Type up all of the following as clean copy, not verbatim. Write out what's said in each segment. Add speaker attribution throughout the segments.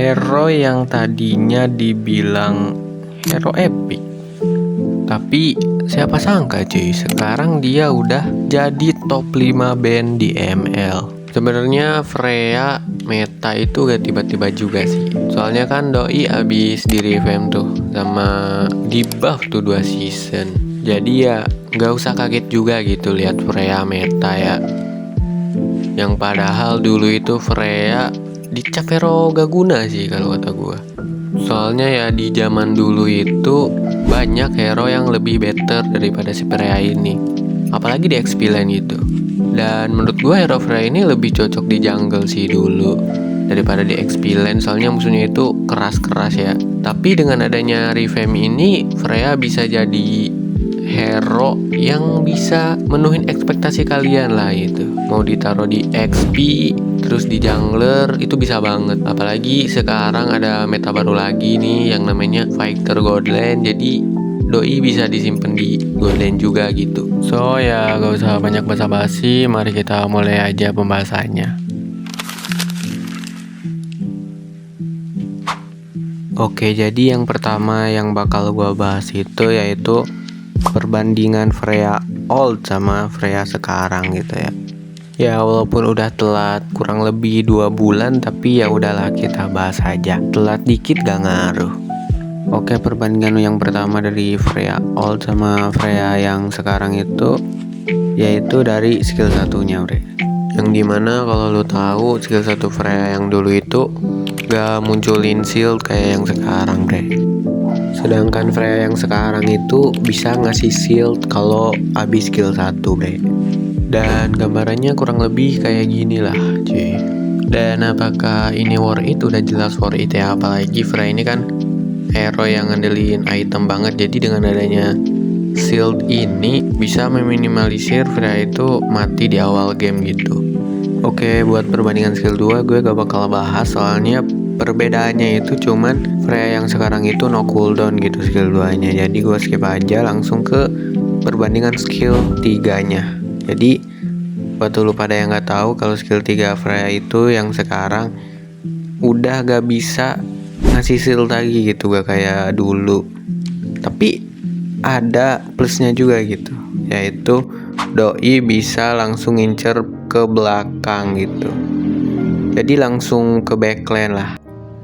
Speaker 1: hero yang tadinya dibilang hero epic, tapi siapa sangka cuy, sekarang dia udah jadi top 5 band di ML. Sebenarnya Freya meta itu gak tiba-tiba juga sih. Soalnya kan Doi abis di revamp tuh sama di buff tuh 2 season. Jadi ya gak usah kaget juga gitu lihat Freya meta ya. Yang padahal dulu itu Freya dicap hero gak guna sih kalau kata gua. Soalnya ya di zaman dulu itu banyak hero yang lebih better daripada si Freya ini, apalagi di XP lane gitu. Dan menurut gue hero Freya ini lebih cocok di jungle sih dulu daripada di XP lane, soalnya musuhnya itu keras-keras ya. Tapi dengan adanya revamp ini, Freya bisa jadi hero yang bisa menuhin ekspektasi kalian lah itu. Mau ditaruh di XP terus di jungler itu bisa banget. Apalagi sekarang ada meta baru lagi nih yang namanya Fighter God Lane. Jadi Doi bisa disimpan di God Lane juga gitu. So ya gak usah banyak basa-basi, mari kita mulai aja pembahasannya. Oke, jadi yang pertama yang bakal gua bahas itu yaitu perbandingan Freya old sama Freya sekarang gitu ya. Ya walaupun udah telat kurang lebih 2 bulan, tapi ya udahlah kita bahas aja. Telat dikit gak ngaruh. Oke, perbandingan yang pertama dari Freya old sama Freya yang sekarang itu yaitu dari skill satunya, bre. Yang dimana kalau lu tahu skill satu Freya yang dulu itu gak munculin shield kayak yang sekarang, bre. Sedangkan Freya yang sekarang itu bisa ngasih shield kalau habis skill 1, bre. Dan gambarannya kurang lebih kayak gini lah cuy. Dan apakah ini worth it? Udah jelas worth it ya. Apalagi Freya ini kan hero yang ngandelin item banget. Jadi dengan adanya shield ini bisa meminimalisir Freya itu mati di awal game gitu. Oke, buat perbandingan skill 2 gue gak bakal bahas, soalnya perbedaannya itu cuman Freya yang sekarang itu no cooldown gitu skill 2 nya. Jadi gue skip aja langsung ke perbandingan skill 3 nya. Jadi buat lu pada yang gak tahu kalau skill 3 Freya itu yang sekarang udah gak bisa ngasih shield lagi gitu, gak kayak dulu. Tapi ada plusnya juga gitu, yaitu Doi bisa langsung ngincer ke belakang gitu. Jadi langsung ke backlane lah.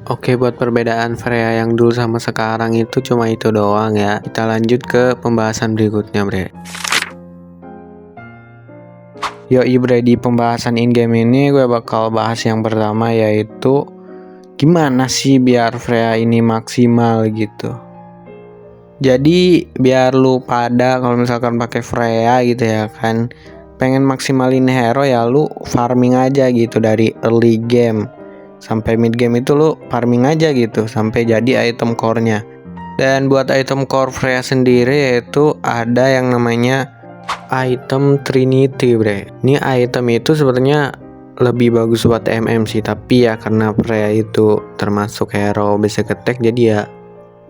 Speaker 1: Oke, buat perbedaan Freya yang dulu sama sekarang itu cuma itu doang ya. Kita lanjut ke pembahasan berikutnya, bre. Yoi bre, di pembahasan in-game ini gue bakal bahas yang pertama yaitu gimana sih biar Freya ini maksimal gitu. Jadi biar lu pada kalau misalkan pakai Freya gitu ya kan, pengen maksimalin hero ya lu farming aja gitu dari early game sampai mid game itu lu farming aja gitu sampai jadi item core-nya. Dan buat item core Freya sendiri yaitu ada yang namanya item Trinity, bre. Ini item itu sebenarnya lebih bagus buat MM sih, tapi ya karena Freya itu termasuk hero basic attack jadi ya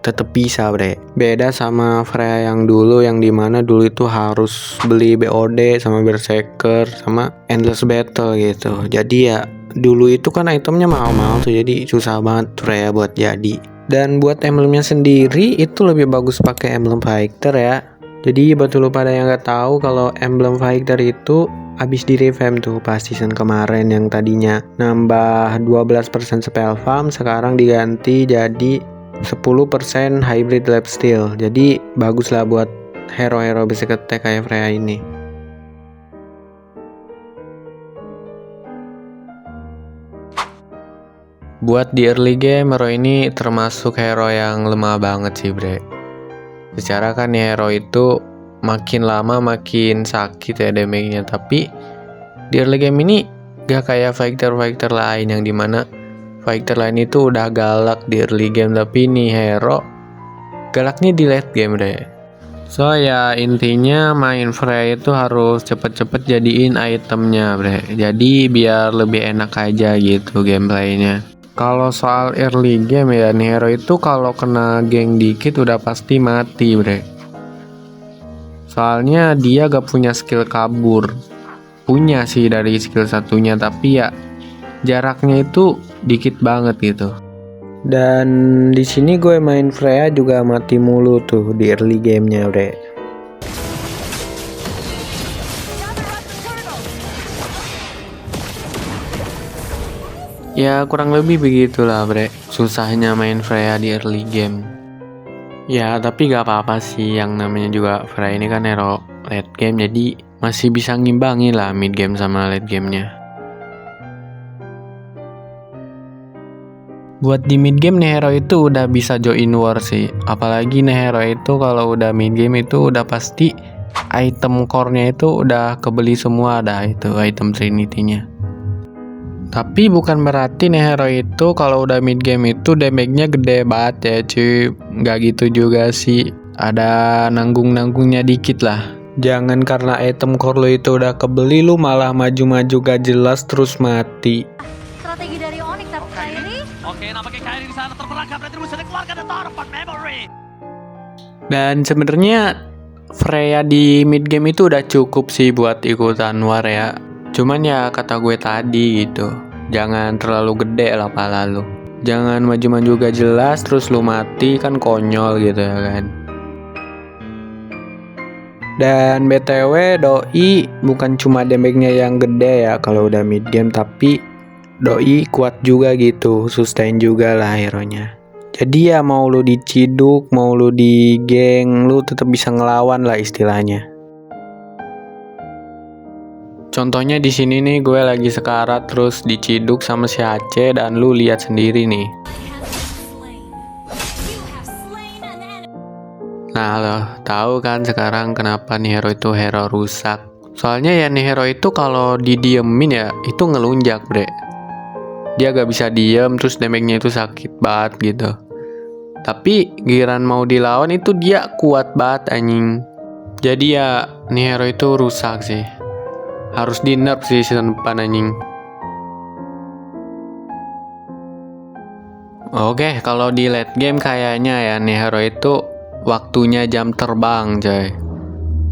Speaker 1: tetep bisa, bre. Beda sama Freya yang dulu, yang dimana dulu itu harus beli BOD sama Berserker sama Endless Battle gitu. Jadi ya dulu itu kan itemnya mahal-mahal tuh, jadi susah banget Freya buat jadi. Dan buat emblemnya sendiri itu lebih bagus pakai emblem fighter ya. Jadi buat lu pada yang gak tahu kalau emblem fighter itu habis di revamp tuh pas season kemarin, yang tadinya nambah 12% spell farm sekarang diganti jadi 10% hybrid lifesteal. Jadi bagus lah buat hero-hero basic attack kayak Freya ini. Buat di early game, hero ini termasuk hero yang lemah banget sih, bre. Secara kan ya hero itu makin lama makin sakit ya damage-nya, tapi di early game ini gak kayak fighter-fighter lain yang dimana fighter lain itu udah galak di early game, tapi ini hero galaknya di late game deh. So ya intinya main Freya itu harus cepet-cepet jadiin itemnya, bre. Jadi biar lebih enak aja gitu gameplaynya. Kalau soal early game ya, nih hero itu kalau kena geng dikit udah pasti mati, bre. Soalnya dia gak punya skill kabur. Punya sih dari skill satunya, tapi ya jaraknya itu dikit banget gitu. Dan di sini gue main Freya juga mati mulu tuh di early gamenya, bre. Ya kurang lebih begitulah, bre. Susahnya main Freya di early game. Ya tapi gak apa-apa sih, yang namanya juga Freya ini kan hero late game, jadi masih bisa ngimbangi lah mid game sama late gamenya. Buat di mid game Nehero itu udah bisa join war sih. Apalagi Nehero itu kalau udah mid game itu udah pasti item core-nya itu udah kebeli semua, dah itu item Trinity-nya. Tapi bukan berarti Nehero itu kalau udah mid game itu damage-nya gede banget ya cuy. Nggak gitu juga sih. Ada nanggung-nanggungnya dikit lah. Jangan karena item core lo itu udah kebeli lu malah maju-maju gak jelas terus mati.
Speaker 2: Strategi dari Onyx tapi Kairi.
Speaker 3: Oke, nampaknya Kairi di sana terperangkap dan terus dikeluarkan dan Torpon Memory.
Speaker 1: Dan sebenarnya Freya di mid game itu udah cukup sih buat ikutan war ya. Cuman ya kata gue tadi gitu, jangan terlalu gede lah pala lu. Jangan maju-maju gak jelas terus lu mati, kan konyol gitu ya kan. Dan BTW Doi bukan cuma damage-nya yang gede ya kalau udah mid game, tapi Doi kuat juga gitu, sustain juga lah hero-nya. Jadi ya mau lu diciduk, mau lu di geng, lu tetap bisa ngelawan lah istilahnya. Contohnya di sini nih gue lagi sekarat terus diciduk sama si Aceh dan lu lihat sendiri nih. Nah lo tahu kan sekarang kenapa nih hero itu hero rusak? Soalnya ya nih hero itu kalau didiemin ya itu ngelunjak, bre. Dia gak bisa diem, terus damage-nya itu sakit banget gitu. Tapi giliran mau dilawan itu dia kuat banget anjing. Jadi ya nih hero itu rusak sih. Harus di nerf sih season depan anjing. Oke, kalau di late game kayaknya ya nih hero itu waktunya jam terbang coy.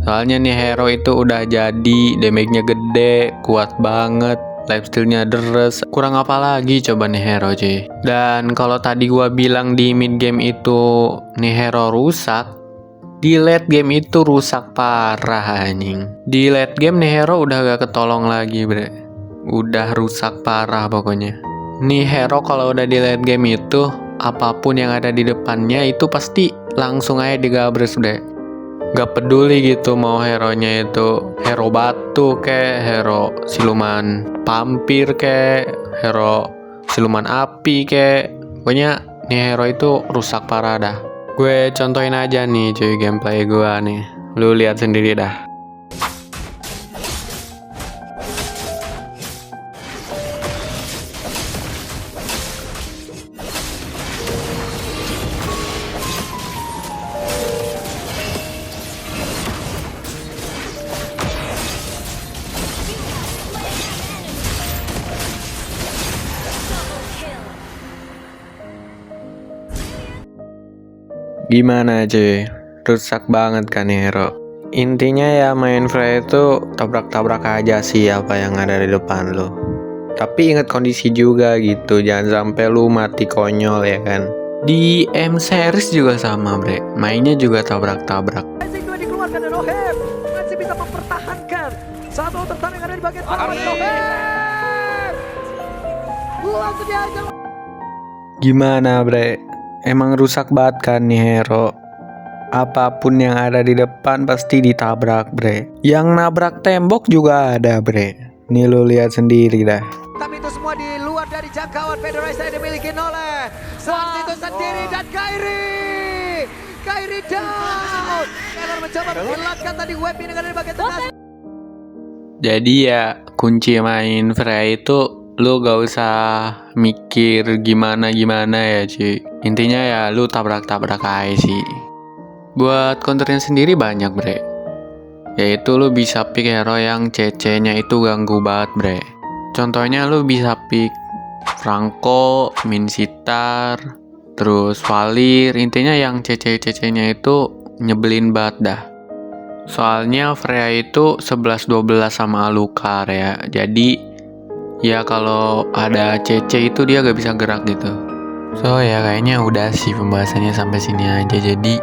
Speaker 1: Soalnya nih hero itu udah jadi, damage-nya gede, kuat banget, lifesteal-nya deres. Kurang apa lagi coba nih hero cuy. Dan kalau tadi gua bilang di mid game itu nih hero rusak, di late game itu rusak parah anjing. Di late game nih hero udah gak ketolong lagi, bre. Udah rusak parah pokoknya. Nih hero kalau udah di late game itu apapun yang ada di depannya itu pasti langsung aja digabres, bre. Gak peduli gitu mau hero-nya itu hero batu kayak hero siluman vampir kayak hero siluman api kayak, pokoknya nih hero itu rusak parah dah. Gue contohin aja nih cuy gameplay gue nih, lu lihat sendiri dah. Gimana cuy? Rusak banget kan nih hero. Intinya ya main Freya itu tabrak-tabrak aja sih apa yang ada di depan lo. Tapi ingat kondisi juga gitu, jangan sampai lu mati konyol ya kan. Di M series juga sama, bre. Mainnya juga tabrak-tabrak.
Speaker 3: Rising 2 dikeluarkan dan Oheb masih bisa mempertahankan satu tertarik ada di bagian bawah. Oheb langsung dihajar.
Speaker 1: Gimana, bre? Emang rusak banget kan nih hero. Apapun yang ada di depan pasti ditabrak, bre. Yang nabrak tembok juga ada, bre. Nih lu lihat sendiri dah.
Speaker 3: Tapi itu semua di luar dari jangkauan Federasi yang dimiliki oleh Sans itu sendiri dan Kairi down. Keller mencoba menghilangkan tadi web ini dari bagian tengah.
Speaker 1: Jadi ya kunci main Freya itu lu gak usah mikir gimana-gimana ya cuy. Intinya ya lu tabrak-tabrak aja sih. Buat counternya sendiri banyak, bre. Yaitu lu bisa pick hero yang CC-nya itu ganggu banget, bre. Contohnya lu bisa pick Franco, Minsitar, terus Valir. Intinya yang CC-CC-nya itu nyebelin banget dah. Soalnya Freya itu 11-12 sama Alucard ya. Jadi ya kalau ada CC itu dia gak bisa gerak gitu. So ya kayaknya udah sih pembahasannya sampai sini aja. Jadi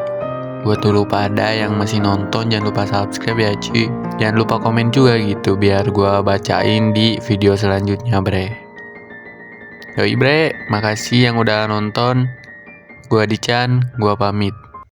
Speaker 1: buat dulu pada yang masih nonton jangan lupa subscribe ya cuy. Jangan lupa komen juga gitu biar gua bacain di video selanjutnya bre. Yoi bre, makasih yang udah nonton. Gua Dican, gua pamit.